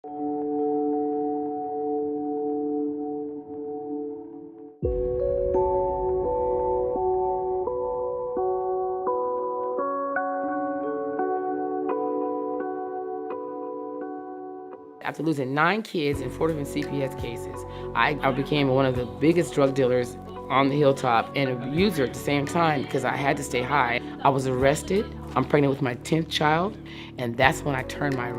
After losing 9 kids in 4 different CPS cases, I became one of the biggest drug dealers on the hilltop and a user at the same time because I had to stay high. I was arrested. I'm pregnant with my 10th child, and that's when I turned my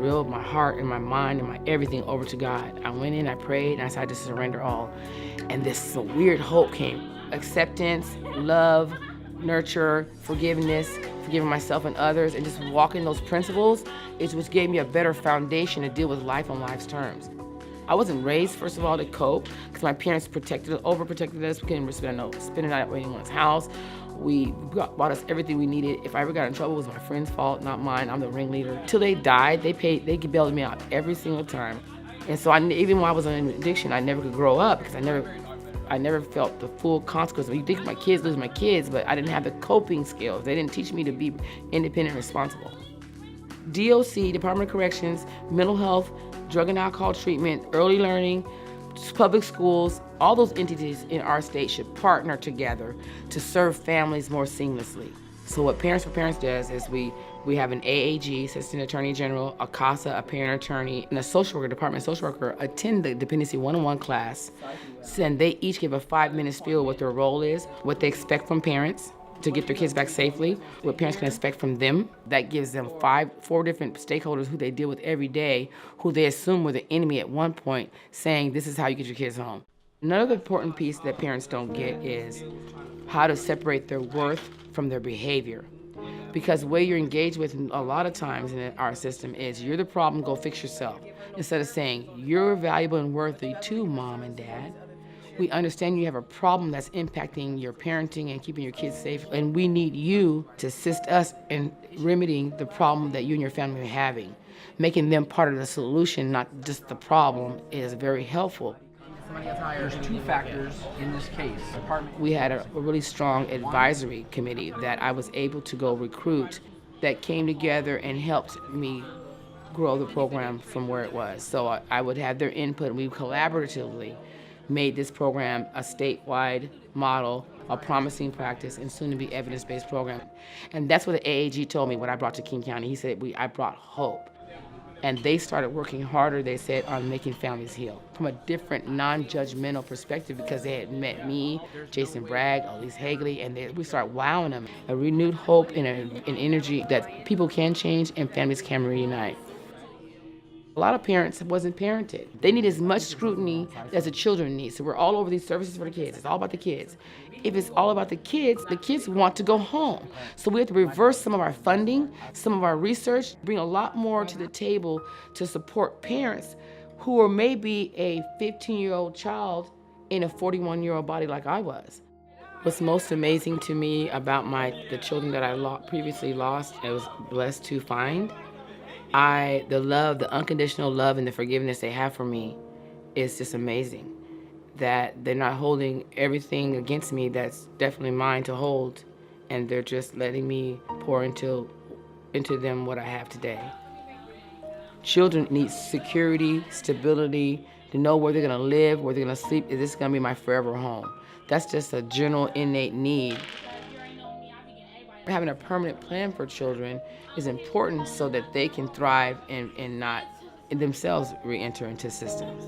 heart and my mind and my everything over to God. I went in, I prayed, and I decided to surrender all. And this weird hope came. Acceptance, love, nurture, forgiveness, forgiving myself and others, and just walking those principles is what gave me a better foundation to deal with life on life's terms. I wasn't raised, first of all, to cope, because my parents overprotected us. We couldn't spend it out at anyone's house. Bought us everything we needed. If I ever got in trouble, it was my friend's fault, not mine. I'm the ringleader. Till they died, they bailed me out every single time. And so even while I was in addiction, I never could grow up because I never felt the full consequence. You think my kids lose my kids, but I didn't have the coping skills. They didn't teach me to be independent and responsible. DOC, Department of Corrections, mental health, drug and alcohol treatment, early learning, public schools, all those entities in our state should partner together to serve families more seamlessly. So what Parents for Parents does is we have an AAG, Assistant Attorney General, a CASA, a parent attorney, and a social worker, Department social worker, attend the Dependency 101 class, and they each give a 5-minute spiel what their role is, what they expect from parents to get their kids back safely, what parents can expect from them. That gives them 4 different stakeholders who they deal with every day, who they assume were the enemy at one point, saying this is how you get your kids home. Another important piece that parents don't get is how to separate their worth from their behavior. Because the way you're engaged with a lot of times in our system is you're the problem, go fix yourself. Instead of saying you're valuable and worthy too, mom and dad. We understand you have a problem that's impacting your parenting and keeping your kids safe, and we need you to assist us in remedying the problem that you and your family are having. Making them part of the solution, not just the problem, is very helpful. There's 2 factors in this case. We had a really strong advisory committee that I was able to go recruit that came together and helped me grow the program from where it was. So I would have their input, and we collaboratively made this program a statewide model, a promising practice, and soon to be evidence-based program. And that's what the AAG told me when I brought to King County. He said, I brought hope. And they started working harder, they said, on making families heal from a different, non-judgmental perspective because they had met me, Jason Bragg, Elise Hagley, and we started wowing them. A renewed hope and an energy that people can change and families can reunite. A lot of parents wasn't parented. They need as much scrutiny as the children need. So we're all over these services for the kids. It's all about the kids. If it's all about the kids want to go home. So we have to reverse some of our funding, some of our research, bring a lot more to the table to support parents who are maybe a 15-year-old child in a 41-year-old body like I was. What's most amazing to me about the children that I previously lost, I was blessed to find, the love, the unconditional love and the forgiveness they have for me is just amazing. That they're not holding everything against me that's definitely mine to hold, and they're just letting me pour into them what I have today. Children need security, stability, to know where they're gonna live, where they're gonna sleep. Is this gonna be my forever home? That's just a general innate need. Having a permanent plan for children is important so that they can thrive and not themselves re-enter into systems.